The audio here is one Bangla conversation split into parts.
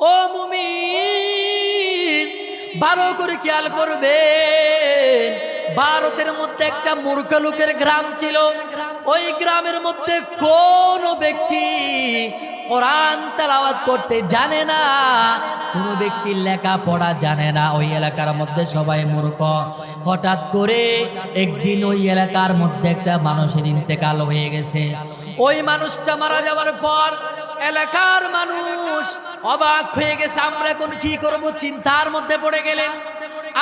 ও মুমিন, ভালো করে খেয়াল করবেন। ভারতের মধ্যে একটা মূর্খ লোকের গ্রাম ছিল। ওই গ্রামের মধ্যে কোন ব্যক্তি কোরআন তেলাওয়াত করতে জানে না, কোন ব্যক্তি লেখাপড়া জানে না। ওই এলাকার মধ্যে সবাই মূর্খ। হঠাৎ করে একদিন ওই এলাকার মধ্যে একটা মানুষের ইন্তেকাল হয়ে গেছে। ওই মানুষটা মারা যাওয়ার পর এলাকার মানুষ অবাক হয়ে গেছে। আমরা এখন কি করব, চিন্তার মধ্যে পড়ে গেলেন।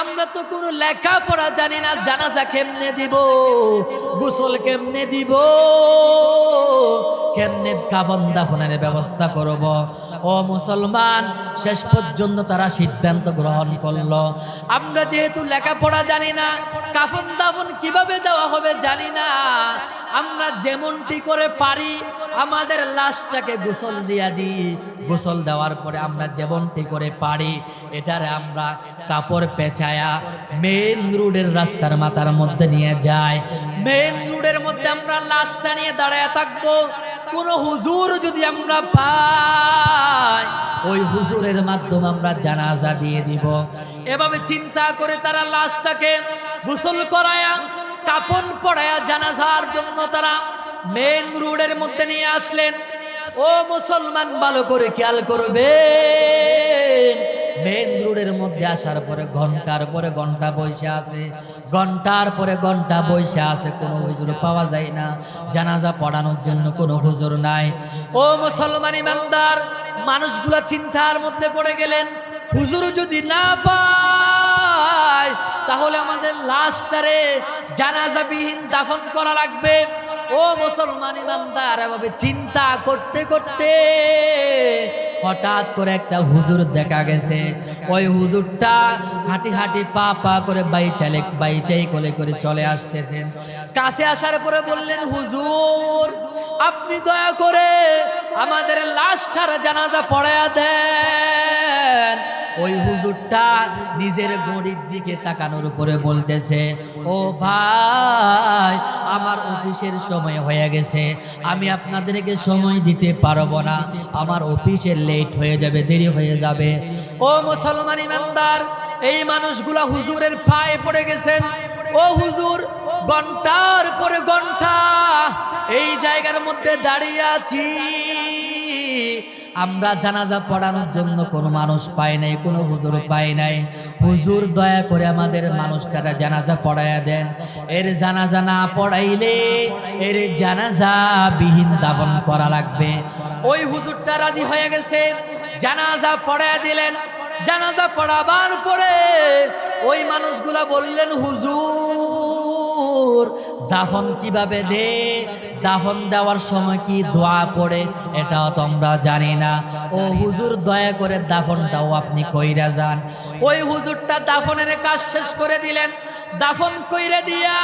আমরা তো কোনো লেখাপড়া জানি না, জানাজা কেমনে দিব, গোসল কেমনে দিব, কেমনে কাফন দাফনের ব্যবস্থা করব। ও মুসলমান, শেষ পর্যন্ত তারা সিদ্ধান্ত গ্রহণ করলো, আমরা যেহেতু লেখাপড়া জানি না, কাফন দাফন কিভাবে দেওয়া হবে জানি না, আমরা যেমনটি করে পারি আমাদের লাশটাকে গোসল দিয়া দিই। গোসল দেওয়ার পরে আমরা যেমনটি করে পারি এটারে আমরা কাপড় পেঁচায়া মেইন রোডের রাস্তার মাথার মধ্যে নিয়ে যাই। মেইন রোডের মধ্যে আমরা লাশটা নিয়ে দাঁড়ায় থাকবো। কোন হুজুর যদি আমরা পাই, ওই হুজুরের মাধ্যমে আমরা জানাজা দিয়ে দিব। এভাবে চিন্তা করে তারা লাশটাকে গোসল করায়া কাফন পরায়া জানাজার জন্য তারা মেইন রোডের মধ্যে নিয়ে আসলেন। ও মুসলমান, ভালো করে খেয়াল করবেন। মেইন রোডের মধ্যে আসার পরে ঘন্টার পরে ঘন্টা বসে আছে, ঘন্টার পরে ঘন্টা বসে আছে, কোনো হুজুর পাওয়া যায় না। জানাজা পড়ানোর জন্য কোনো হুজুর নাই। ও মুসলমান ইমানদার, মানুষগুলা চিন্তার মধ্যে পড়ে গেলেন। হুজুর যদি না পায় তাহলে আমাদের লাশটারে জানাজাবিহীন দাফন করা লাগবে। ও মুসলমান ইমানদার, এভাবে চিন্তা করতে করতে হঠাৎ করে একটা হুজুর দেখা গেছে। ওই হুজুরটা হাঁটি হাঁটি পা পা করে বাইচাই কোলে করে চলে আসতেছেন। কাছে আসার পরে বললেন, হুজুর আপনি দয়া করে আমাদের লাশটার জানাজা পড়ায়া দেন। ওই হুজুরটা নিজের ঘড়ির দিকে তাকানোর উপরে বলতেছে, ও ভাই, আমার অফিসের সময় হয়ে গেছে, আমি আপনাদেরকে সময় দিতে পারবো না, আমার অফিসের লেট হয়ে যাবে, দেরি হয়ে যাবে। ও মুসলমান ইমানদার, এই মানুষগুলা হুজুরের পায়ে পড়ে গেছেন। ও হুজুর, ঘন্টার পরে ঘন্টা এই জায়গার মধ্যে দাঁড়িয়ে আছি, আমরা জানাজা পড়ানোর জন্য কোনো মানুষ পাই নাই, কোনো হুজুর পাই নাই। হুজুর দয়া করে আমাদের মানুষটারা জানাজা পড়াইয়া দেন। এর জানাজা না পড়াইলে এর জানাজা বিহীন দাফন করা লাগবে। ওই হুজুরটা রাজি হয়ে গেছে, জানাজা পড়াইয়া দিলেন। জানাজা পড়াবার পরে ওই মানুষগুলা বললেন, হুজুর দাফন কিভাবে দে, দাফন দেওয়ার সময় কি দোয়া পড়ে এটাও তো আমরা জানি না। ও হুজুর দয়া করে দাফনটাও আপনি কইরা যান। ওই হুজুরটা দাফনের কাজ শেষ করে দিলেন। দাফন কইরা দিয়া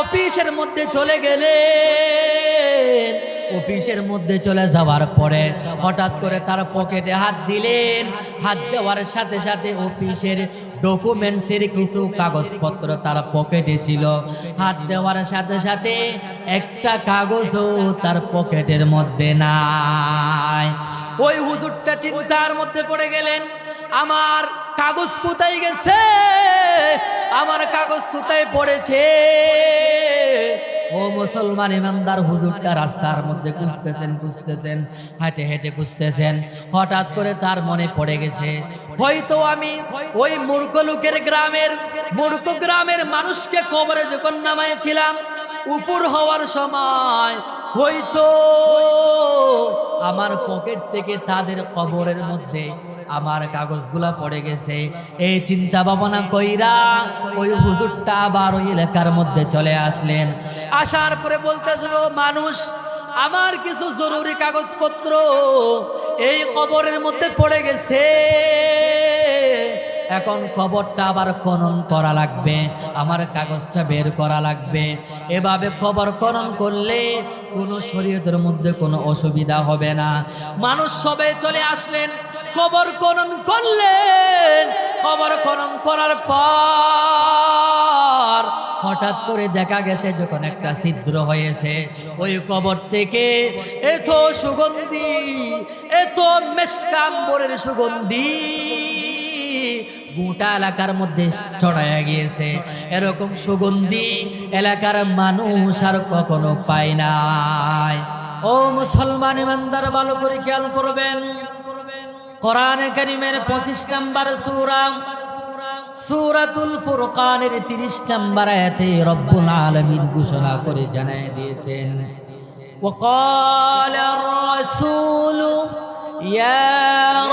অফিসের মধ্যে চলে গেলেন। অফিসের মধ্যে চলে যাওয়ার পরে হঠাৎ করে তার পকেটে হাত দিলেন। হাত দেওয়ার সাথে সাথে অফিসের ডকুমেন্টসের কিছু কাগজপত্র তার পকেটে ছিল। হাত দেওয়ার সাথে সাথে একটা কাগজও তার পকেটের মধ্যে নাই। ওই হুজুরটা চিন্তার মধ্যে পড়ে গেলেন, আমার কাগজ কোথায় গেছে, আমার কাগজ কোথায় পড়েছে। ও মুসলমান ইমানদার, হুজুরটা রাস্তার মধ্যে খুঁজতেছেন, হেঁটে হেঁটে খুঁজতেছেন। হঠাৎ করে তার মনে পড়ে গেছে, হয়তো আমি ওই মূর্খ লোকের গ্রামের মানুষকে কবরে যখন নামাইছিলাম, উপর হওয়ার সময় হয়তো আমার পকেট থেকে তাদের কবরের মধ্যে আমার কাগজগুলা পড়ে গেছে। এই চিন্তা ভাবনা কইরা ওই হুজুরটা আবার ওই এলাকার মধ্যে চলে আসলেন। আসার পরে বলতেছিল, মানুষ আমার কিছু জরুরি কাগজপত্র এই কবরের মধ্যে পড়ে গেছে, এখন কবরটা আবার খনন করা লাগবে, আমার কাগজটা বের করা লাগবে। এভাবে কবর খনন করলে কোনো শরীয়তের মধ্যে কোনো অসুবিধা হবে না। মানুষ সবাই চলে আসলেন, কবর খনন করলেন। কবর খনন করার পর হঠাৎ করে দেখা গেছে যখন একটা ছিদ্র হয়েছে, ওই কবর থেকে এত সুগন্ধি, এত মেসকাম্বরের সুগন্ধি গোটা এলাকার মধ্যে ছড়ায়া গিয়েছে। এরকম সুগন্ধি এলাকার মানুষ আর কখনো পায় নাই। ও মুসলমান ইমানদার, ভালো করে খেয়াল করবেন, কোরআনে কারীমের 25 নম্বর সূরা সূরাতুল ফুরকানের 30 নম্বর আয়াতে রব্বুল আলামিন ঘোষণা করে জানিয়ে দিয়েছেন, وقال الرسول يا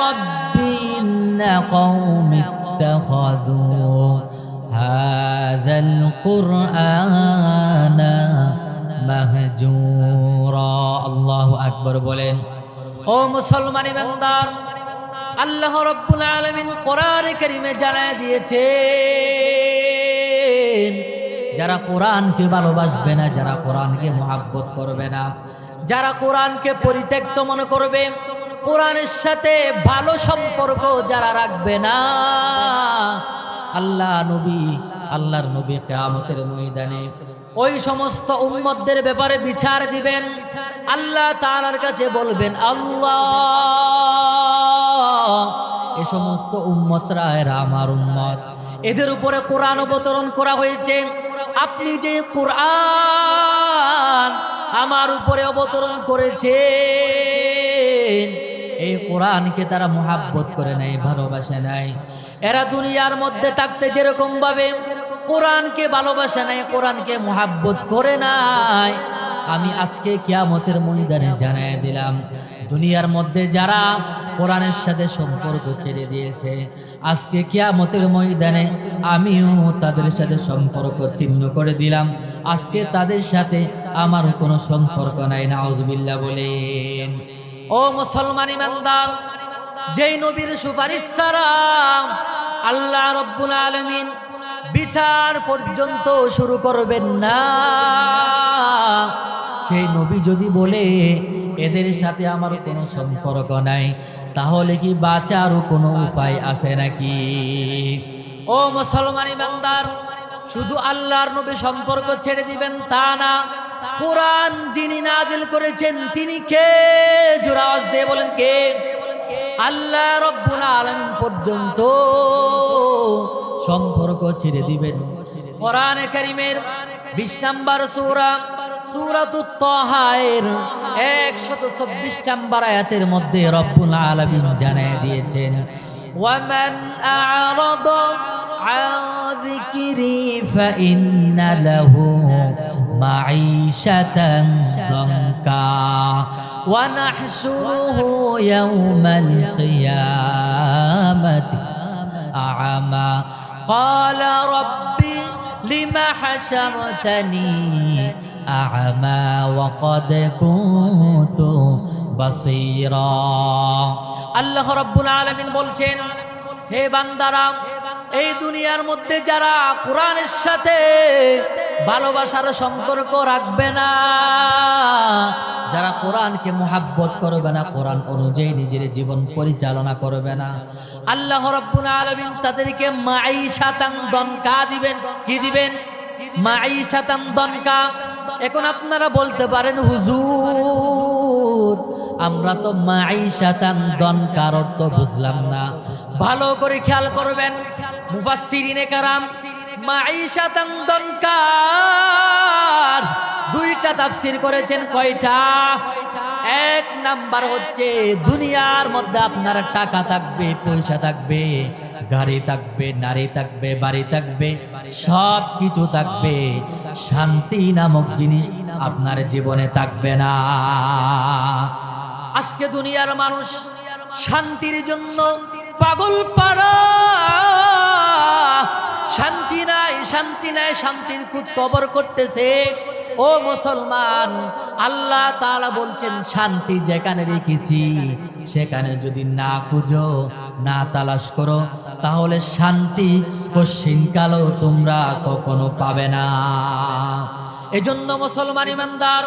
رب إن قوم اتخذوا هذا القرآن مهجورا। الله أكبر বলেন। ও মুসলমান ইমানদার, আল্লাহ রাব্বুল আলামিন কোরআনে কারীমে জানায় দিয়েছেন, যারা কোরআনকে ভালোবাসবে না, যারা কোরআনকে মহব্বত করবে না, যারা কোরআনকে পরিত্যক্ত মনে করবে, কোরআনের সাথে ভালো সম্পর্ক যারা রাখবে না, আল্লাহর নবী কিয়ামতের ময়দানে ওই সমস্ত উম্মতদের ব্যাপারে বিচার দিবেন। আল্লাহ তাআলার কাছে বলবেন, আল্লাহ, এই সমস্ত উম্মতরা এরা আমার উম্মত, এদের উপরে কোরআন অবতরণ করা হয়েছে। আপনি যে কোরআন আমার উপরে অবতরণ করেছেন, এই কোরআনকে তারা মুহাব্বত করে নাই, ভালোবাসে নাই। এরা দুনিয়ার মধ্যে থাকতে যেরকম ভাবে কোরআনকে ভালোবাসে নাই, কোরআনকে মুহাব্বত করে নাই, আমি আজকে কিয়ামতের ময়দানে জানায় দিলাম, দুনিয়ার মধ্যে যারা কোরআনের সাথে সম্পর্ক ছেড়ে দিয়েছে, আজকে কিয়ামতের ময়দানে আমিও তাদের সাথে সম্পর্ক ছিন্ন করে দিলাম। আজকে তাদের সাথে আমার কোনো সম্পর্ক নাই। নাউজুবিল্লাহ বলেন। ও মুসলমান ইমানদার, যেই নবীর সুপারিশ ছাড়া আল্লাহ রাব্বুল আলামিন বিচার পর্যন্ত শুরু করবেন না, সেই নবী যদি বলে এদের সাথে আমার কোনো সম্পর্ক নাই, তাহলে কি বাঁচারও কোনো উপায় আছে নাকি? ও মুসলমান ইমানদার, শুধু আল্লাহর নবী সম্পর্ক ছেড়ে দিবেন তা না, কোরআন যিনি নাজিল করেছেন তিনি কে? জোরে আওয়াজ দিয়ে বলেন, কে? আল্লাহ রাব্বুল আলামিন পর্যন্ত সম্পর্ক ছেড়ে দিবেন। কোরআনে কারীমের 20 নম্বর সূরা সূরাতুত তাহার 124 নম্বর আয়াতের মধ্যে রব্বুল আলামিন জানিয়ে দিয়েছেন, ওয়ামান আ'রাদা আন যিকরি ফাইন্না লাহু মাঈশাতান দানকা ওয়া নাহশুরুহু ইয়াওমাল কিয়ামাতি আ'মা ক্বালা রাব্বি লিমা হাশারতানি আ'মা ওয়া ক্বাদ কুনতু বাসীরা। আল্লাহ রাব্বুল আলামিন বলছেন, হে বান্দারা, এই দুনিয়ার মধ্যে যারা কোরআনের সাথে ভালোবাসার সম্পর্ক রাখবে না, যারা কোরআনকে মুহাব্বত করবে না, কোরআন অনুযায়ী নিজের জীবন পরিচালনা করবে না, আল্লাহ রাব্বুল আলামিন তাদেরকে মাঈশাতান দনকা দিবেন। কি দিবেন? মাঈশাতান দনকা। এখন আপনারা বলতে পারেন, হুজুর, আমরা তো মাঈশাতান দনকার অর্থ বুঝলাম না। ভালো করে খেয়াল করবেন, মুফাসসিরিনে কেরাম মাঈশাতান দনকার দুইটা তাফসীর করেছেন। কয়টা? এক নাম্বার হচ্ছে, দুনিয়ার মধ্যে আপনার টাকা থাকবে, পয়সা থাকবে, গাড়ি থাকবে, নারী থাকবে, বাড়ি থাকবে, সব কিছু থাকবে, শান্তি নামক জিনিস আপনার জীবনে থাকবে না। আজকে দুনিয়ার মানুষ শান্তির জন্য পাগল পারা, শান্তি নাই, শান্তি নাই, শান্তির খোঁজ খবর করতেছে। ও মুসলমান, আল্লাহ তাআলা বলছেন, শান্তি যেখানে রেখেছি সেখানে যদি না খুঁজো, না তালাশ করো, তাহলে শান্তি কশিনকালেও তোমরা কখনো পাবে না। এজন্য মুসলমান ইমানদার,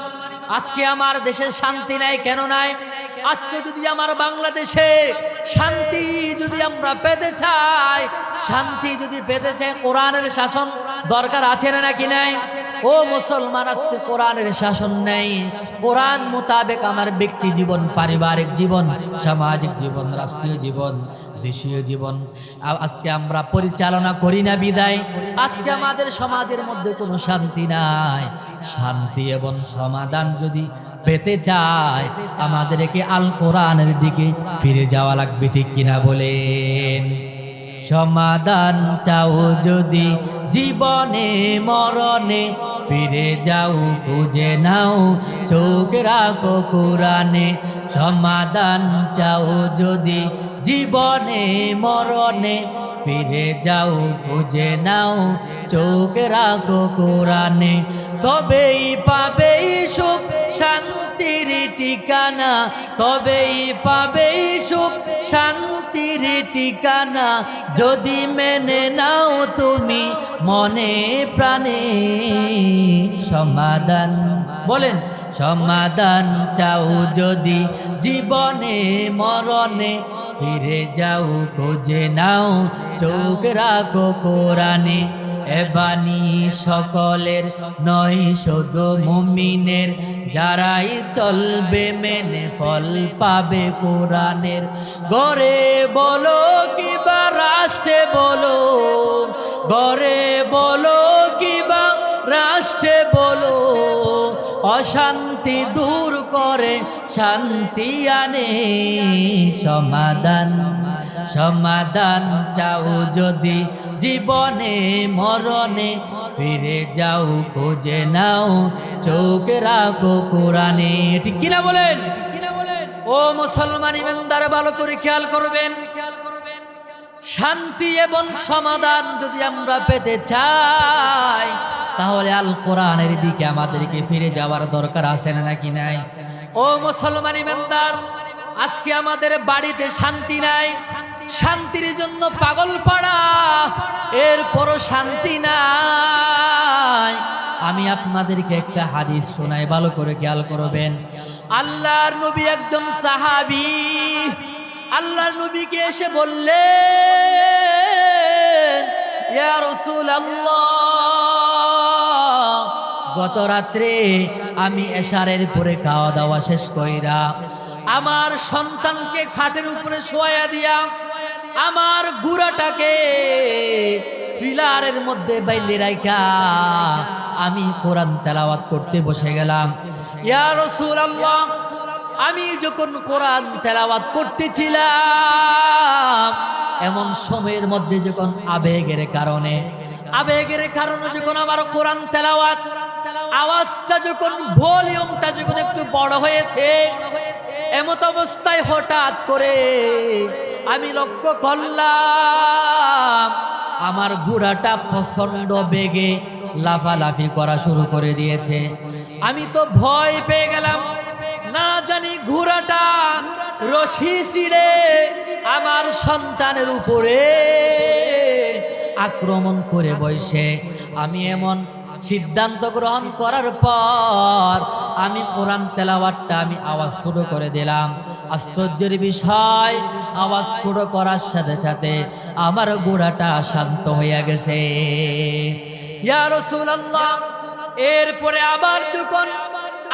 আজকে আমার দেশে শান্তি নাই। কেন নাই? আজকে যদি আমার বাংলাদেশে শান্তি যদি আমরা আমরা পেতে চাই, শান্তি যদি পেতে চাই, কোরআনের শাসন দরকার আছে না নাকি নাই? ও মুসলমান, আজকে কোরআনের শাসন নেই। কোরআন মোতাবেক আমার ব্যক্তি জীবন, পারিবারিক জীবন, সামাজিক জীবন, রাষ্ট্রীয় জীবন, দেশীয় জীবন আজকে আমরা পরিচালনা করি না বিদায় আজকে আমাদের সমাজের মধ্যে কোনো শান্তি নাই। শান্তি এবং সমাধান যদি পেতে চায় আমাদেরকে আল কোরআনের দিকে ফিরে যাওয়া লাগবে, ঠিক কিনা বলেন? সমাধান চাও যদি জীবনে মরণে, ফিরে যাও খুঁজে নাও চোখ রাখো কোরআনে। সমাধান চাও যদি জীবনে মরণে, ফিরে যাও খুঁজে নাও চোখ রাখো কোরআনে। তবেই পাবেই সুখ শান্তির ঠিকানা, তবেই পাবেই সুখ শান্তির ঠিকানা, যদি মেনে নাও তুমি মনে প্রাণে। সমাধান বলেন, সমাধান চাও যদি জীবনে মরণে, ফিরে যাও খুঁজে নাও চোখ রাখো কোরআনে। এ বাণী সকলের নয় শুধু মুমিনের, যারাই চলবে মেনে ফল পাবে কোরআনের। গড়ে বলো কিবা রাষ্ট্রে বলো, গড়ে বলো কিবা রাষ্ট্রে বলো, অশান্তি দূর করে শান্তি আনে। সমাধান, সমাধান চাও যদি জীবনে মরণে, ফিরে যাও খুঁজে নাও চোখ রাখো কোরআনে। ঠিক কিনা বলেন? ও মুসলমান ইমানদার, ভালো করে খেয়াল করবেন। শান্তি এবং সমাধান যদি আমরা পেতে চাই তাহলে আল কোরআনের দিকে আমাদেরকে ফিরে যাওয়ার দরকার আছে না নাকি নাই? ও মুসলমান ইমানদার, আজকে আমাদের বাড়িতে শান্তি নাই, শান্তির জন্য পাগল পাড়া, এরপরও শান্তি নাই। আমি আপনাদেরকে একটা হাদিস শোনাই, ভালো করে খেয়াল করবেন। আল্লাহর নবী একজন সাহাবী, আল্লাহর নবীকে এসে বললেন, ইয়া রাসূলুল্লাহ, গত রাত্রে আমি এশারের পরে খাওয়া দাওয়া শেষ কইরা আমার সন্তানকে খাটের উপরে শোয়া দিয়া আমার গুড়াটাকে ফিলারের মধ্যে বাইলে রাইখা আমি কোরআন তেলাওয়াত করতে বসে গেলাম। ইয়া রাসূলুল্লাহ, আমি যখন কোরআন তেলাওয়াত করতেছিলাম এমন সময়ের মধ্যে যখন আবেগের কারণে যখন আমার কোরআন তেলাওয়াত আওয়াজটা যখন ভলিউমটা যখন একটু বড় হয়েছে, এমত অবস্থায় হঠাৎ করে আমি লক্ষ্য করলাম আমার ঘোড়াটা প্রচন্ড বেগে লাফালাফি করা শুরু করে দিয়েছে। আমি তো ভয় পেয়ে গেলাম, না জানি ঘোড়াটা রশি ছিঁড়ে আমার সন্তানের উপরে আক্রমণ করে বসে। আমি এমন সিদ্ধান্ত গ্রহণ করার পর আমি কোরআন তেলাওয়াতটা আমি আওয়াজ ছোট করে দিলাম। আশ্চর্যের বিষয়, আওয়াজ ছোট করার সাথে সাথে আমার ঘোড়াটা শান্ত হয়ে গেছে। ইয়া রাসূলুল্লাহ, এরপরে আবার যখন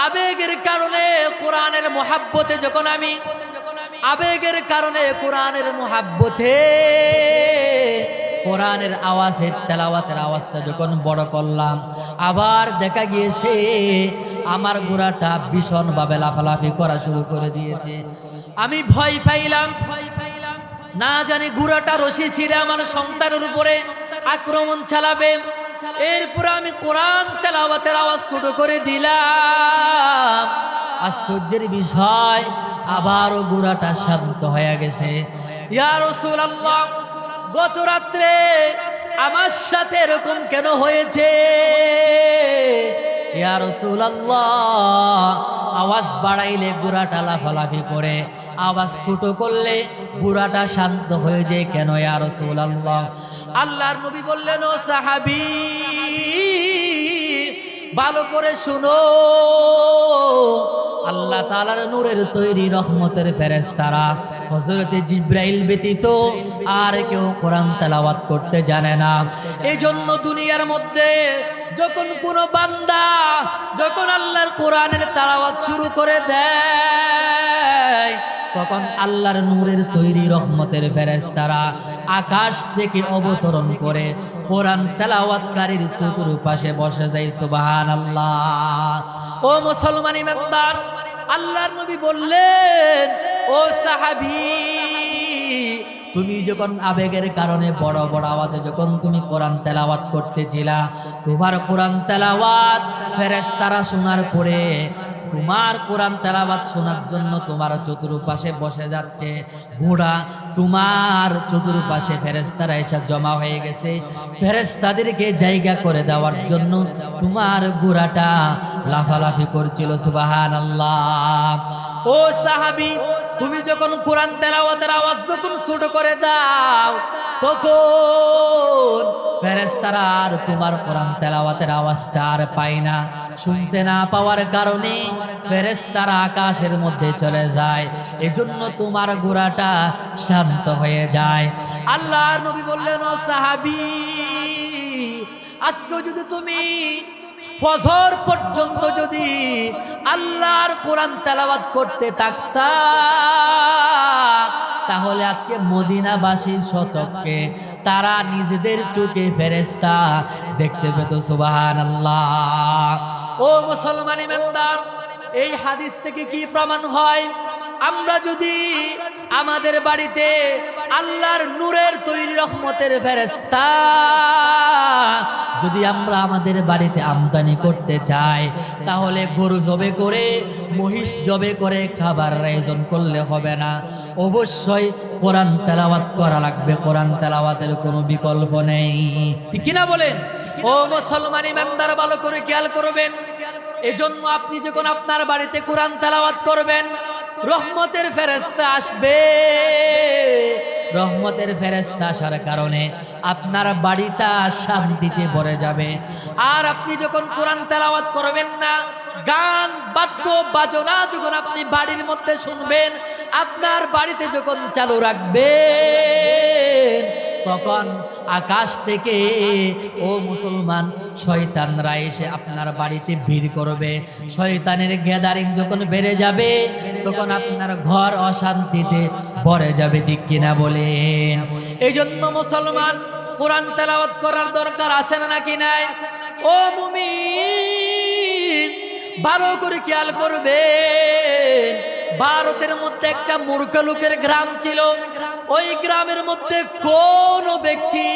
আবেগের কারণে কোরআনের মুহাব্বতে যখন আমি আবেগের কারণে কোরআনের মুহাব্বতে কোরআনের আওয়াজের তেলাওয়াতের আওয়াজটা যখন বড় করলাম, আবার দেখা গিয়েছে আমার ঘোড়াটা ভীষণভাবে লাফালাফি করা শুরু করে দিয়েছে। আমি ভয় পাইলাম, না জানি ঘোড়াটা রশি ছিঁড়ে আমার সন্তানের উপরে আক্রমণ চালাবে। এরপর আমি কোরআন তেলাওয়াতের আওয়াজ ছোট করে দিলাম। আশ্চর্যের বিষয়, আবারও ঘোড়াটা শান্ত হয়ে গেছে। ইয়া রাসূলুল্লাহ, গত রাত্রে আমার সাথে এরকম কেন হয়েছে? ইয়া রাসূলুল্লাহ, আওয়াজ বাড়াইলে ঘোড়াটা লাফালাফি করে, আওয়াজ ছোট করলে ঘোড়াটা শান্ত হয়ে যায় কেন ইয়া রাসূলুল্লাহ? আল্লাহর নবী বললেন, ও সাহাবী, ভালো করে শুনো। আল্লাহ তাআলার নূরের তৈরি রহমতের ফেরেশতারা হযরতে জিবরাইল ব্যতীত আর কেউ কোরআন তেলাওয়াত করতে জানে না। এই জন্য দুনিয়ার মধ্যে যখন কোনো বান্দা যখন আল্লাহর কোরআনের তেলাওয়াত শুরু করে দেয়, তখন আল্লাহর নূরের তৈরি রহমতের ফেরেশতারা আকাশ থেকে অবতরণ করে কোরআন তেলাওয়াতকারীর চতুর্পাশে বসে যায়। সুবহানাল্লাহ। ও মুসলমান ইমানদার, আল্লাহর নবী বললেন, ও সাহাবী, তুমি যখন আবেগের কারণে বড় বড় আওয়াজে যখন তুমি কোরআন তেলাওয়াত করতেছিলা, তোমার কোরআন তেলাওয়াত ফেরেশতারা শোনার পরে তোমার কোরআন তেলাওয়াত শোনার জন্য তোমার চতুর্পাশে বসে যাচ্ছে ঘোড়া, তোমার চতুর্পাশে ফেরেশতারা এসে জমা হয়ে গেছে। ফেরেশতাদেরকে জায়গা করে দেওয়ার জন্য তোমার ঘোড়াটা লাফালাফি করছিল। সুবহানাল্লাহ। ও সাহাবী, তুমি যখন কোরআন তেলাওয়াতের আওয়াজ যখন ছোট করে দাও, তখন ফেরেশতারা আর তোমার কোরআন তেলাওয়াতের আওয়াজটা আর পায় না। শুনতে না পাওয়ার কারণে ফেরেশতারা আকাশের মধ্যে চলে যায়। এজন্য তোমার ঘোড়াটা শান্ত হয়ে যায়। আল্লাহর নবী বললেন, ও সাহাবী, আজকে যদি তুমি ফজর পর্যন্ত যদি আল্লাহর কোরআন তেলাওয়াত করতে থাকতা, তাহলে আজকে মদিনাবাসীর সচক্ষে তারা নিজেদের চোখে ফেরেশতা দেখতে পেত। সুবহানাল্লাহ। ও মুসলমান ইমানদার, এই হাদিস থেকে কি প্রমাণ হয়? আমরা যদি আমাদের বাড়িতে আল্লাহর নূরের তৈরি রহমতের ফেরেশতা যদি আমরা আমাদের বাড়িতে আমদানি করতে চাই, তাহলে গরু জবে করে মহিষ জবে করে খাবার আয়োজন করলে হবে না, অবশ্যই কোরআন তেলাওয়াত করা লাগবে। কোরআন তেলাওয়াতের কোনো বিকল্প নেই, ঠিক কিনা বলেন? ও মুসলমান ইমানদার, ভালো করে খেয়াল করবেন। এজন্য আপনি যখন আপনার বাড়িতে কোরআন তেলাওয়াত করবেন, রহমতের ফেরেশতা আসবে। রহমতের ফেরেশতা আসার কারণে আপনার বাড়িটা শান্তিতে ভরে যাবে। আর আপনি যখন কোরআন তেলাওয়াত করবেন না, গান বাদ্য বাজনা যখন আপনি বাড়ির মধ্যে শুনবেন, আপনার বাড়িতে যখন চালু রাখবেন, তখন আকাশ থেকে, ও মুসলমান, শয়তানরা এসে আপনার বাড়িতে ভিড় করবে। শয়তানের গ্যাদারিং যখন বেড়ে যাবে, তখন আপনার ঘর অশান্তিতে ভরে যাবে, ঠিক কিনা বলেন? এই জন্য মুসলমান, কোরআন তেলাওয়াত করার দরকার আছে না নাকি নাই? ও মুমিন, ভালো করে খেয়াল করবেন। ভারতের মধ্যে একটা মূর্খ লোকের গ্রাম ছিল। ওই গ্রামের মধ্যে কোন ব্যক্তি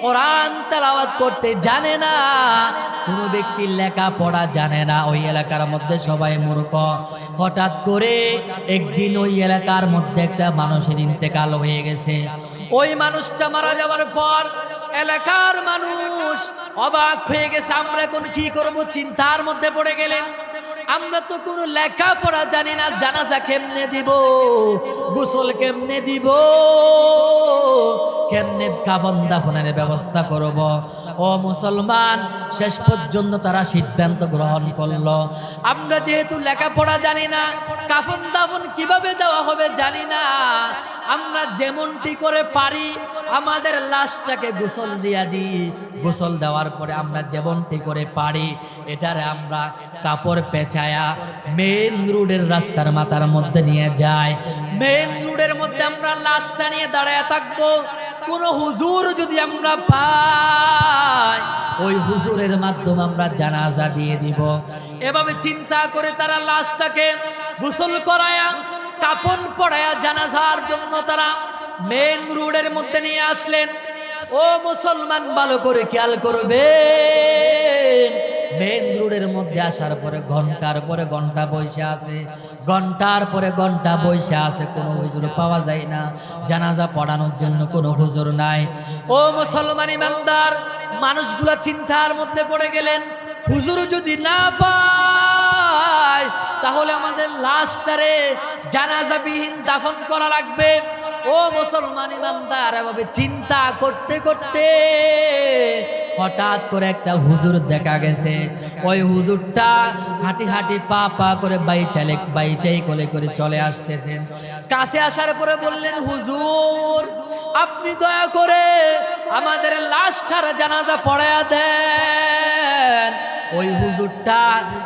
কোরআন তেলাওয়াত করতে জানে না, কোন ব্যক্তি লেখাপড়া জানে না। ওই এলাকার মধ্যে সবাই মূর্খ। হঠাৎ করে একদিন ওই এলাকার মধ্যে একটা মানুষের ইন্তেকাল হয়ে গেছে। ওই মানুষটা মারা যাওয়ার পর এলাকার মানুষ অবাক হয়ে গেছে। আমরা এখন কি করব, চিন্তার মধ্যে পড়ে গেলেন। আমরা তো কোনো লেখাপড়া জানি না, জানাজা কেমনে দিব, গোসল কেমনে দিব, কেমনে কাফন দাফনের ব্যবস্থা করব। ও মুসলমান, শেষ পর্যন্ত তারা সিদ্ধান্ত গ্রহণ করলো, আমরা যেহেতু লেখাপড়া জানি না, কাফন দাফন কিভাবে দেওয়া হবে জানি না, আমরা যেমনটি করে পারি আমাদের লাশটাকে গোসল দিয়া দিই। গোসল দেওয়ার পরে আমরা যেমনটি করে পারি এটারে আমরা কাপড় পেঁচায়া মেইন রোডের রাস্তার মাথার মধ্যে নিয়ে যাই। মেইন রোডের মধ্যে আমরা লাশটা নিয়ে দাঁড়ায় থাকবো। কোন হুজুর যদি আমরা পাই, ওই হুজুরের মাধ্যমে আমরা জানাজা দিয়ে দিব। এভাবে চিন্তা করে তারা লাশটাকে গোসল করায়া কাফন পরায়া জানাজার জন্য তারা মেইন রোডের মধ্যে নিয়ে আসলেন। ও মুসলমান, ভালো করে খেয়াল করবেন। মেইন রোডের মধ্যে আসার পরে ঘন্টার পরে ঘন্টা বসে আছে, ঘন্টার পরে ঘন্টা বসে আছে, কোনো হুজুর পাওয়া যায় না। জানাজা পড়ানোর জন্য কোনো হুজুর নাই। ও মুসলমান ইমানদার, মানুষগুলা চিন্তার মধ্যে পড়ে গেলেন। হুজুর যদি না পায়, তাহলে আমাদের লাশটারে জানাজাবিহীন দাফন করা লাগবে। ও মুসলমান ইমানদার, এভাবে চিন্তা করতে করতে হঠাৎ করে একটা হুজুর দেখা গেছে। ওই হুজুরটা হাঁটি হাঁটি পা পা করে বাইচাই কোলে করে চলে আসতেছেন। কাছে আসার পরে বললেন, হুজুর আপনি দয়া করে আমাদের লাশটার জানাজা পড়ায়া দেন। ওই হুজুরটা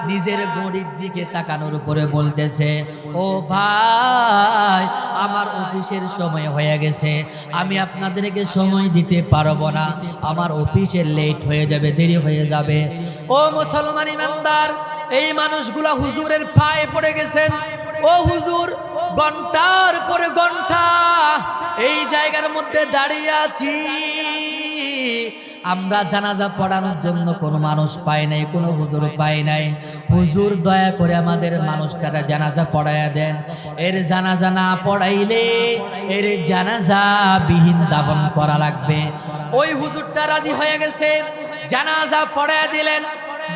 নিজের গড়ির দিকে তাকানোর উপরে বলতেছে, ও ভাই, আমার অফিসের সময় হয়ে গেছে, আমি আপনাদেরকে সময় দিতে পারবো না, আমার অফিসের লেট হয়ে যাবে, দেরি হয়ে যাবে। ও মুসলমান ইমানদার, এই মানুষগুলা হুজুরের পায়ে পড়ে গেছেন। ও হুজুর, ঘন্টার পরে ঘন্টা এই জায়গার মধ্যে দাঁড়িয়ে আছি, আমরা জানাজা পড়ানোর জন্য কোনো মানুষ পাই নাই, কোনো হুজুর পাই নাই। হুজুর দয়া করে আমাদের মানুষটারা জানাজা পড়াইয়া দেন। এর জানাজা না পড়াইলে এর জানাজা বিহীন দাফন করা লাগবে। ওই হুজুরটা রাজি হয়ে গেছে, জানাজা পড়াইয়া দিলেন।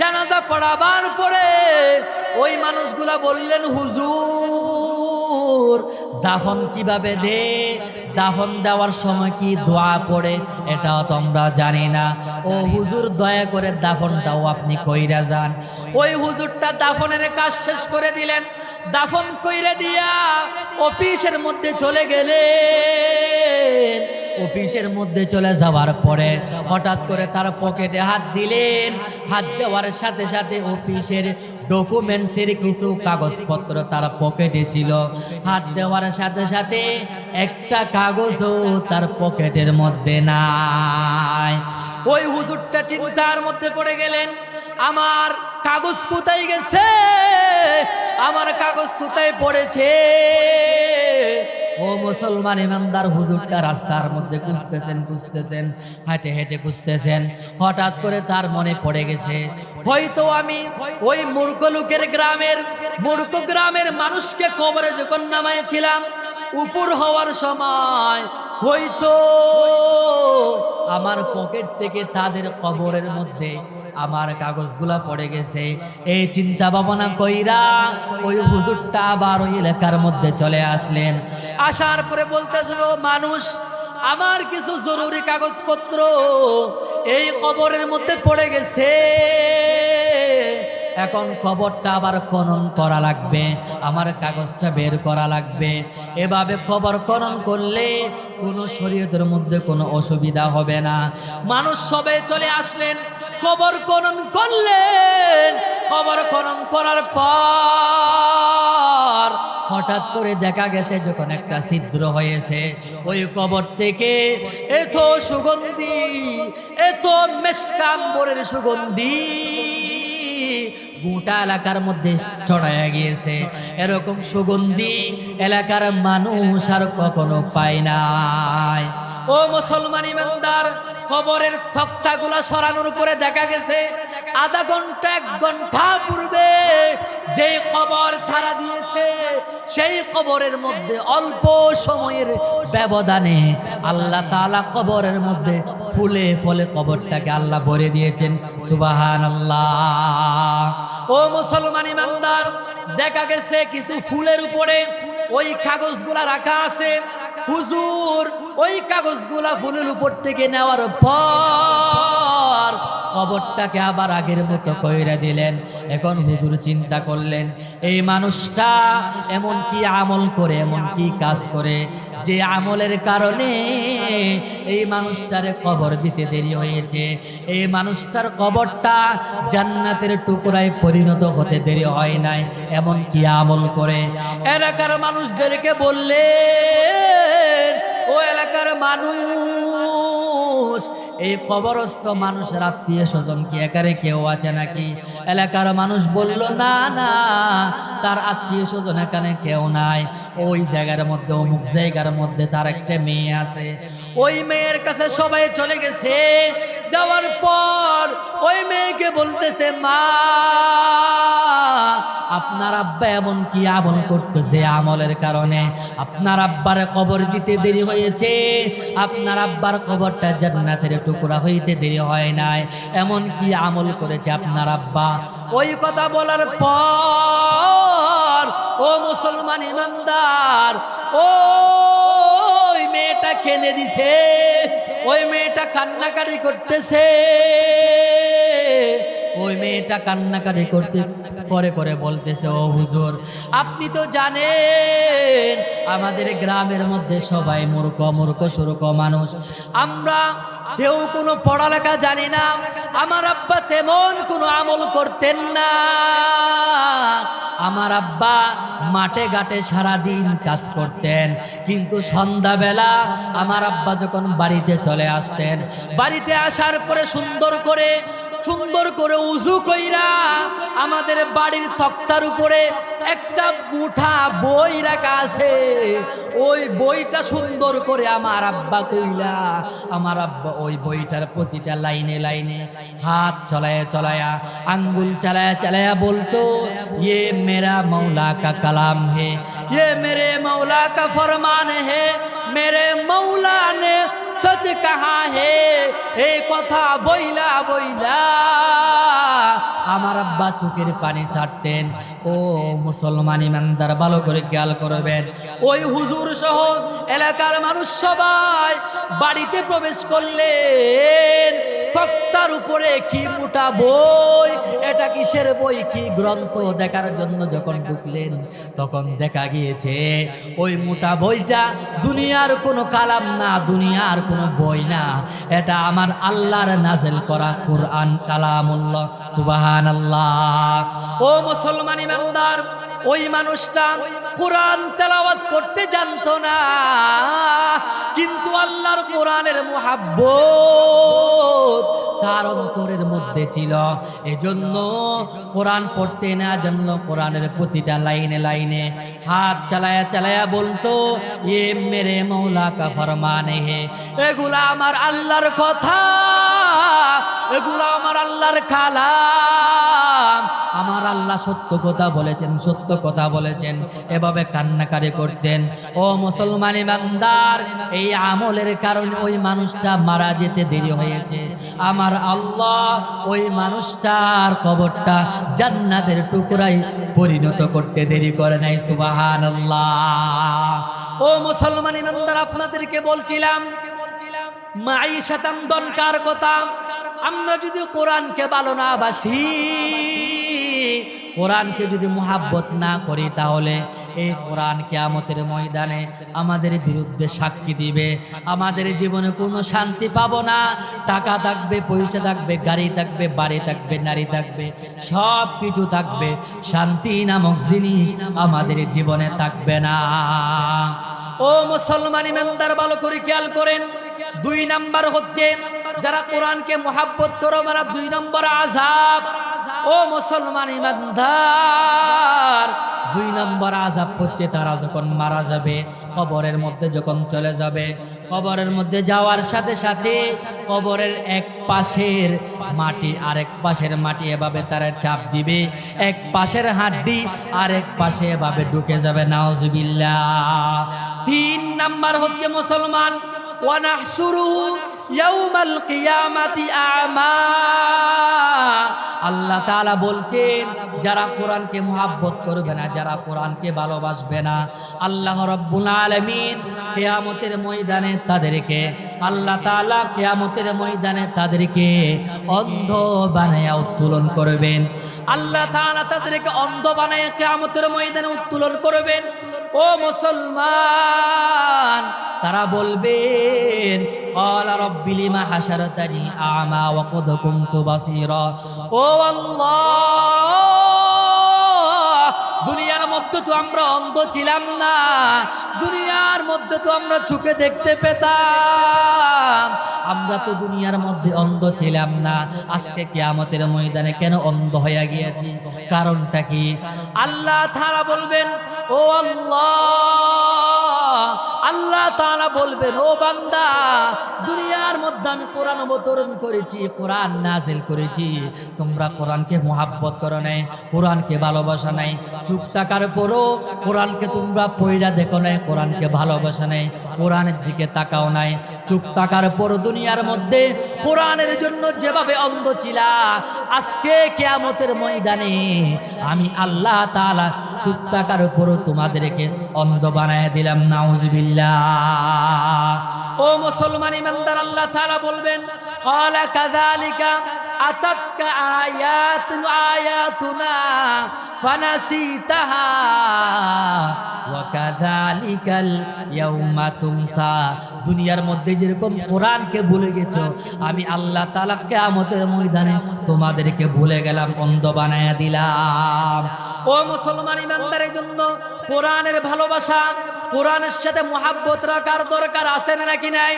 জানাজা পড়াবার পরে ওই মানুষগুলা বললেন, হুজুর দাফন কিভাবে দে, দাফন দেওয়ার সময় কি দোয়া পড়ে এটাও তো আমরা জানি না। ও হুজুর দয়া করে দাফনটাও আপনি কইরা যান। ওই হুজুরটা দাফনের কাজ শেষ করে দিলেন। দাফন কইরা দিয়া অফিসের মধ্যে চলে গেলেন। অফিসের মধ্যে চলে যাওয়ার পরে হঠাৎ করে তার পকেটে হাত দিলেন। হাত দেওয়ার সাথে সাথে অফিসের ডকুমেন্টসের কিছু কাগজপত্র তার পকেটে ছিল। হাত দেওয়ার সাথে সাথে একটা কাগজও তার পকেটের মধ্যে নাই। ওই হুজুরটা চিন্তার মধ্যে পড়ে গেলেন, আমার কাগজ কোথায় গেছে, আমার কাগজ কোথায় পড়েছে। ও মুসলমান ইমানদার, হুজুরটা রাস্তার মধ্যে খুঁজতেছেন, হেঁটে হেঁটে খুঁজতেছেন। হঠাৎ করে তার মনে পড়ে গেছে, হয়তো আমি ওই মূর্খ লোকের মূর্খ গ্রামের মানুষকে কবরে যখন নামাইছিলাম, উপর হওয়ার সময় হয়তো আমার পকেট থেকে তাদের কবরের মধ্যে আমার কাগজগুলা পড়ে গেছে। এই চিন্তা ভাবনা কইরা ওই হুজুরটা আবার ওই এলাকার মধ্যে চলে আসলেন। আসার পরে বলতেছিল, মানুষ, আমার কিছু জরুরি কাগজপত্র এই কবরের মধ্যে পড়ে গেছে, এখন কবরটা আবার খনন করা লাগবে, আমার কাগজটা বের করা লাগবে। এভাবে কবর খনন করলে কোনো শরীয়তের মধ্যে কোনো অসুবিধা হবে না। মানুষ সবাই চলে আসলেন, কবর খনন করলেন। কবর খনন করার পর হঠাৎ করে দেখা গেছে যখন একটা ছিদ্র হয়েছে, ওই কবর থেকে এত সুগন্ধি, এত মেশকাম্বরের সুগন্ধি গোটা এলাকার মধ্যে ছড়ায়া গিয়েছে। এরকম সুগন্ধি এলাকার মানুষ আর কখনো পায় নাই। ও মুসলমান ইমানদার, কবরের তক্তাগুলা সরানোর পরে দেখা গেছে আধা ঘন্টা 1 ঘন্টা পূর্বে যে কবর ছাড়া দিয়েছে, সেই কবরের মধ্যে অল্প সময়ের ব্যবধানে আল্লাহ তাআলা কবরের মধ্যে ফুলে ফলে কবরটাকে আল্লাহ ভরে দিয়েছেন। সুবহানাল্লাহ। ও মুসলমান ইমানদার, দেখা গেছে কিছু ফুলের উপরে ওই কাগজগুলা রাখা আছে। হুজুর ওই কাগজগুলা ফুলের উপর থেকে নেওয়ার পর কবরটাকে আবার আগের মতো কইরা দিলেন। এখন হুজুর চিন্তা করলেন, এই মানুষটা এমন কি আমল করে, এমন কি কাজ করে, যে আমলের কারণে এই মানুষটারে কবর দিতে দেরি হয়েছে, এই মানুষটার কবরটা জান্নাতের টুকরায় পরিণত হতে দেরি হয় নাই, এমন কি আমল করে। এলাকার মানুষদেরকে বললেন, ও এলাকার মানুষ, এই কবরস্থ মানুষের আত্মীয় স্বজন কি একারে কেউ আছে নাকি? এলাকার মানুষ বলল, না না, তার আত্মীয় স্বজন এখানে কেউ নাই। ওই জায়গার মধ্যে, অমুক জায়গার মধ্যে তার একটা মেয়ে আছে। ওই মেয়ের কাছে সবাই চলে গেছে। যাওয়ার পর ওই মেয়েকে বলতেছে, মা, আপনার আব্বা এমন কি আমল করতেছে, আমলের কারণে আপনার আব্বার কবর দিতে দেরি হয়েছে, আপনার আব্বার কবরটা জান্নাতের টুকরা হইতে দেরি হয় নাই, এমন কি আমল করেছে আপনার আব্বা? ওই কথা বলার পর ও মুসলমান ইমানদার, ওই মেয়েটা কেঁদে দিছে, ওই মেয়েটা কান্নাকাটি করতেছে। ওই মেয়েটা কান্নাকাটি করতে করে করে বলতেছে, ও হুজুর, আপনি তো জানেন আমাদের গ্রামের মধ্যে সবাই মূর্খ মূর্খ সুরূখ মানুষ, আমরা কেউ কোনো পড়ালেখা জানি না, আমার আব্বা তেমন কোনো আমল করতেন না, আমার আব্বা মাঠে ঘাটে সারাদিন কাজ করতেন, কিন্তু সন্ধ্যাবেলা আমার আব্বা যখন বাড়িতে চলে আসতেন, বাড়িতে আসার পরে সুন্দর করে উযু কইরা আমাদের বাড়ির তক্তার উপরে একটা মুঠা বই রাখা আছে, ওই বইটা সুন্দর করে আমার আব্বা কইলা, আমার আব্বা ওই বইটার প্রতিটা লাইনে লাইনে হাত চলায়া চলায়া আঙ্গুল চালায়া চালায়া বলতো, ये मेरा मौला का कलाम है, ये मेरे मौला का फरमान है, मेरे मौला ने सच कहा है। এই কথা বইলা বইলা আমার আব্বা চোখের পানি ছাড়তেন। ও মুসলমান ইমানদার, ভালো করে খেয়াল করবেন, ওই হুজুর সহ এলাকার মানুষ সবাই বাড়িতে প্রবেশ করলেন, তক্তার উপরে কি মোটা বই, এটা কিসের বই, কি গ্রন্থ দেখার জন্য যখন ঢুকলেন, তখন দেখা গিয়েছে ওই মোটা বইটা দুনিয়ার কোনো কালাম না, দুনিয়ার কোনো বই না, এটা আমার আল্লাহর নাযিল করা কুরআন কালামুল্লাহ। সুবহানাল্লাহ। ও মুসলমান ইমানদার, ওই মানুষটা কোরআন তেলাওয়াত করতে জানতো না, কিন্তু আল্লাহর কোরআনের মুহাব্বত তার অন্তরের মধ্যে ছিল, এজন্য কোরআন পড়তে না জানলো, কোরআনের প্রতিটা লাইনে লাইনে হাত চালায়া চালায়া বলতো, ये मेरे मौला का फरमान है। এগুলা আমার আল্লাহর কথা, এগুলা আমার আল্লাহর কালাম, আমার আল্লাহ সত্য কথা বলেছেন, সত্য কথা বলেছেন, এভাবে কান্নাকারি করতেন। ও মুসলমান ইমানদার, এই আমলের কারণে ওই মানুষটা মারা যেতে দেরি হয়েছে, আমার আল্লাহ ওই মানুষটার কবরটা জান্নাতের টুকরায় পরিণত করতে দেরি করে নাই। সুবহানাল্লাহ। ও মুসলমান ইমানদার, আপনাদেরকে বলছিলাম মাঈশাতান দনকার কথা। আমরা যদি কোরআনকে ভালো না বাসি, কোরআনকে যদি মুহাব্বত না করি, তাহলে এই কোরআন কিয়ামতের ময়দানে আমাদের বিরুদ্ধে সাক্ষী দিবে। আমাদের জীবনে কোনো শান্তি পাবো না। টাকা থাকবে, পয়সা থাকবে, গাড়ি থাকবে, বাড়ি থাকবে, নারী থাকবে, সব কিছু থাকবে, শান্তি নামক জিনিস আমাদের জীবনে থাকবে না। ও মুসলমান ইমানদার, ভালো করে খেয়াল করেন, 2 নাম্বার হচ্ছে যারা কোরআনকে মুহাব্বত করো, মারা 2 নম্বর আযাব। ও মুসলমান ইমানদার, 2 নম্বর আযাব হচ্ছে তারা যখন মারা যাবে, কবরের মধ্যে যখন চলে যাবে, কবরের মধ্যে যাওয়ার সাথে সাথে কবরের এক পাশের মাটি আরেক পাশের মাটি এভাবে তারা চাপ দিবে, এক পাশের হাড্ডি আরেক পাশে এভাবে ঢুকে যাবে। নাউজুবিল্লাহ। 3 নাম্বার হচ্ছে মুসলমান, ওয়ানাহশুরুহু ইয়াউমাল কিয়ামাতি আ'মা। আল্লাহ তাআলা বলছেন, যারা কোরআনকে মুহাব্বত করবে না, যারা কোরআনকে ভালোবাসবে না, আল্লাহ রাব্বুল আলামিন কিয়ামতের ময়দানে তাদেরকে, আল্লাহ তাআলা কিয়ামতের ময়দানে তাদেরকে অন্ধ বানায়া উত্তোলন করবেন। আল্লাহ তাআলা তাদেরকে অন্ধ বানায়া কিয়ামতের ময়দানে উত্তোলন করবেন। ও মুসলমান, তারা বলবেন, ক্বালা রাব্বি লিমা হাশারতানি আ'মা ওয়া ক্বাদ কুনতু বাসীরা। ও আল্লাহ, দুনিয়ার মধ্যে তো আমরা অন্ধ ছিলাম না, দুনিয়ার মধ্যে তো আমরা চোখে দেখতে পেতাম, আমরা তো দুনিয়ার মধ্যে অন্ধ ছিলাম না, আজকে কিয়ামতের ময়দানে কেন অন্ধ হয়ে গিয়েছি? কারণটা কি? আল্লাহ তাআলা বলবেন, ও আল্লাহ, আল্লাহ তাআলা বলবেন, ও বান্দা, দুনিয়ার মধ্যে আমি কোরআন অবতরণ করেছি, কোরআন নাজিল করেছি, তোমরা কোরআনকে মুহাব্বত করো নাই, কোরআনকে ভালোবাসা নাই, চুপ থাকার পরও কোরআনকে তোমরা পয়রা দেখো নাই, কোরআনকে ভালোবাসা নাই, কোরআনের দিকে তাকাও নাই, চুপ থাকার পরও দুনিয়ার মধ্যে কোরআনের জন্য যেভাবে অন্ধ ছিলা, আজকে কিয়ামতের ময়দানে আমি আল্লাহ তাআলা চুপ থাকার পরও তোমাদেরকে অন্ধ বানায় দিলাম। নাউজুবিল্লাহ। ও মুসলমান ইমানদার, আল্লাহ তাআলা বলবেন ক্বালা কাযালিকা আতাতকা আয়াতুনা ফানাসিতাহা ওয়া কাযালিকাল ইয়াউমা তুনসা। দুনিয়ার মধ্যে যেরকম কোরআনকে ভুলে গেছো, আমি আল্লাহ তাআলা কিয়ামতের ময়দানে তোমাদেরকে ভুলে গেলাম, অন্ধ বানায়া দিলাম। ও মুসলমান ইমানদার, এই জন্য কোরআনের ভালোবাসা, কোরআনের সাথে মুহাব্বত রাখার দরকার আছে না নাকি নাই?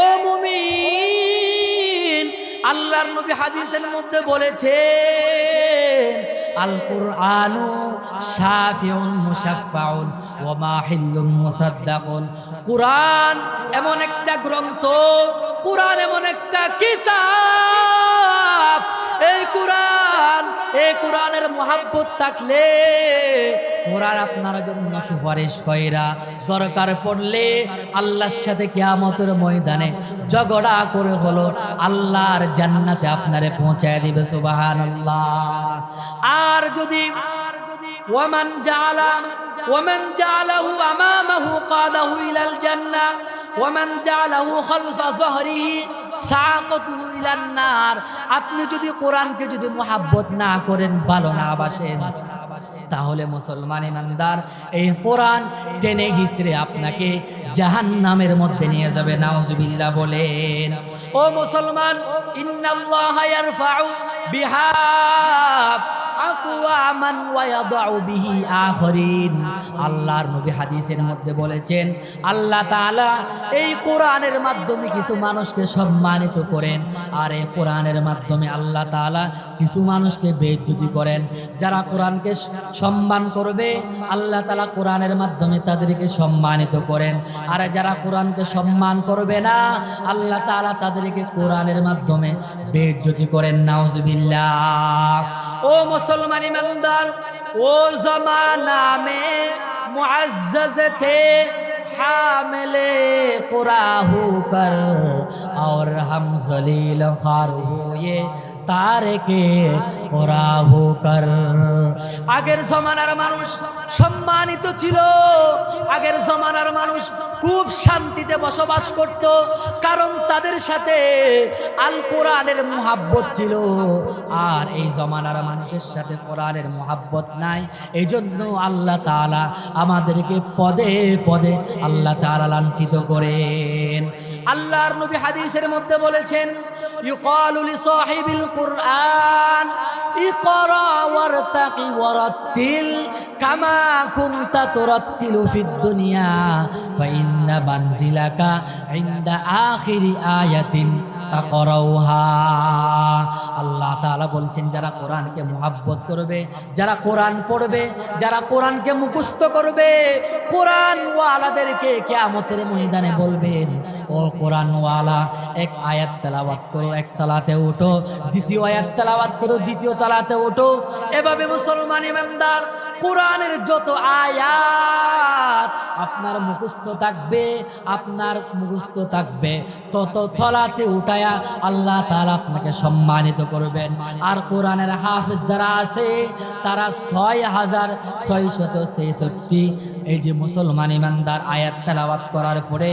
ও মুমিন, আল্লাহর নবী হাদিসের মধ্যে বলেছেন আল কুরআনু শাফিউন মুশাফফাউন ওয়া মাহিল্লুন মুসাদ্দাকুন। কোরআন এমন একটা গ্রন্থ, কোরআন এমন একটা কিতাব, এই কোরআনের মুহাব্বত থাকলে কোরআন আপনার জন্য সুপারিশ কইরা দরকার পড়লে আল্লাহর সাথে কিয়ামতের ময়দানে ঝগড়া করে হলো আল্লাহর জান্নাতে আপনারে পৌঁছায় দিবে। সুবহানাল্লাহ। আর যদি ওয়ামান জাআলাহু আমামাহু কাদাহু ইলাল জান্নাহ ওয়ামান জাআলাহু খালফা যহরিহি সাকাতুহু ইলান নার। আপনি যদি কোরআনকে যদি মুহাব্বত না করেন, ভালো না বাসেন, তাহলে মুসলমান ইমানদার এই কোরআন টেনে হিচড়ে আপনাকে জাহান্নামের মধ্যে নিয়ে যাবে। নাউজুবিল্লাহ বলেন। ও মুসলমান, ইন্নাল্লাহা ইয়ারফাউ বিহা আকওয়ামান ওয়া ইয়াদউ বিহি আখরিন। আল্লাহর নবী হাদিসের মধ্যে বলেছেন আল্লাহ তাআলা এই কোরআনের মাধ্যমে কিছু মানুষকে সম্মানিত করেন, আর এই কোরআনের মাধ্যমে আল্লাহ তাআলা কিছু মানুষকে বেইজ্জতি করেন। যারা কোরআনকে সম্মান করবে আল্লাহ তাআলা কোরআনের মাধ্যমে তাদেরকে সম্মানিত করেন, আর যারা কোরআনকে সম্মান করবে না আল্লাহ তাআলা তাদেরকে কোরআনের মাধ্যমে বেইজ্জতি করেন। নাউজুবিল্লাহ। ও মুসলমান ইমানদার, ও জামানা মে মুআজ্জজ থে हामिले कुरा होकर और हम जलील खार हुए তারেকে কোরা হোকর। আগের জমানার মানুষ সম্মানিত ছিল, আগের জমানার মানুষ খুব শান্তিতে বসবাস করত, কারণ তাদের সাথে আল কোরআনের মুহাব্বত ছিল। আর এই জমানার মানুষের সাথে কোরআনের মুহাব্বত নাই, এই জন্য আল্লাহ তাআলা আমাদেরকে পদে পদে আল্লাহ তাআলা লাঞ্ছিত করেন। আল্লাহর নবী হাদিসের মধ্যে বলেছেন ইউকালু লিসাহিবিল কুরআন ইকরা ওয়ারতাকি ওয়ারাত্তিল কামা কুনতা তুরাত্তিলু ফিদ দুনিয়া ফাইন্না মানজিলাকা ইনদা আখিরি আয়াতিন তাকরাউহা। আল্লাহ তাআলা বলছেন যারা কোরআনকে মুহাব্বত করবে, যারা কোরআন পড়বে, যারা কোরআনকে মুখস্থ করবে, কোরআন ওয়ালাদেরকে কিয়ামতের ময়দানে বলবেন ও কোরআন ওয়ালা এক আয়াত তেলাওয়াত করো, এক তলাতে ওঠো, দ্বিতীয় আয়াত তেলাওয়াত করো, দ্বিতীয় তলাতে ওঠো। এভাবে মুসলমান ইমানদার কোরআনের যত আয়াত আপনার মুখস্থ থাকবে, আপনার মুখস্থ থাকবে, তত তলাতে উঠায়া আল্লাহ তাআলা আপনাকে সম্মানিত করবেন। আর কোরআনের হাফেজ যারা আছে তারা ৬৬৬৬ এই যে মুসলমান ইমানদার আয়াত তেলাওয়াত করার পরে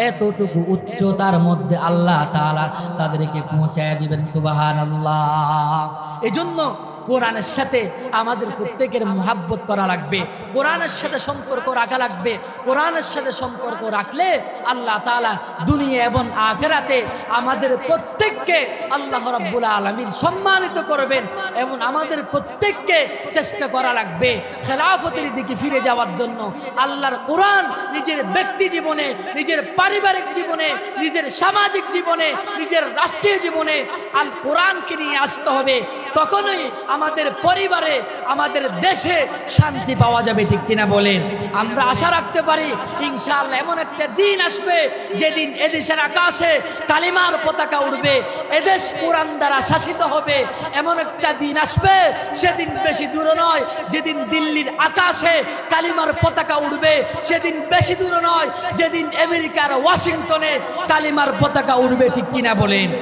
এতটুকু উচ্চতার মধ্যে আল্লাহ তাআলা তাদেরকে পৌঁছায় দিবেন। সুবহানাল্লাহ। এজন্য কোরআনের সাথে আমাদের প্রত্যেকের মুহাব্বত করা লাগবে, কোরআনের সাথে সম্পর্ক রাখা লাগবে। কোরআনের সাথে সম্পর্ক রাখলে আল্লাহ তাআলা দুনিয়া এবং আখিরাতে আমাদের প্রত্যেককে আল্লাহ রাব্বুল আলামিন সম্মানিত করবেন। এবং আমাদের প্রত্যেককে চেষ্টা করা লাগবে খেলাফতের দিকে ফিরে যাওয়ার জন্য। আল্লাহর কোরআন নিজের ব্যক্তি জীবনে, নিজের পারিবারিক জীবনে, নিজের সামাজিক জীবনে, নিজের রাষ্ট্রীয় জীবনে আল কোরআনকে নিয়ে আসতে হবে। তখনই আমাদের পরিবারে, আমাদের দেশে শান্তি পাওয়া যাবে। ঠিক কিনা বলেন? আমরা আশা রাখতে পারি ইনশাআল্লাহ এমন একটা দিন আসবে যেদিন এদেশের আকাশে কালিমার পতাকা উড়বে, এদেশ কোরআন দ্বারা শাসিত হবে। এমন একটা দিন আসবে, সেদিন বেশি দূর নয়, যেদিন দিল্লির আকাশে কালিমার পতাকা উড়বে। সেদিন বেশি দূর নয়, যেদিন আমেরিকার ওয়াশিংটনে কালিমার পতাকা উড়বে। ঠিক কিনা বলেন?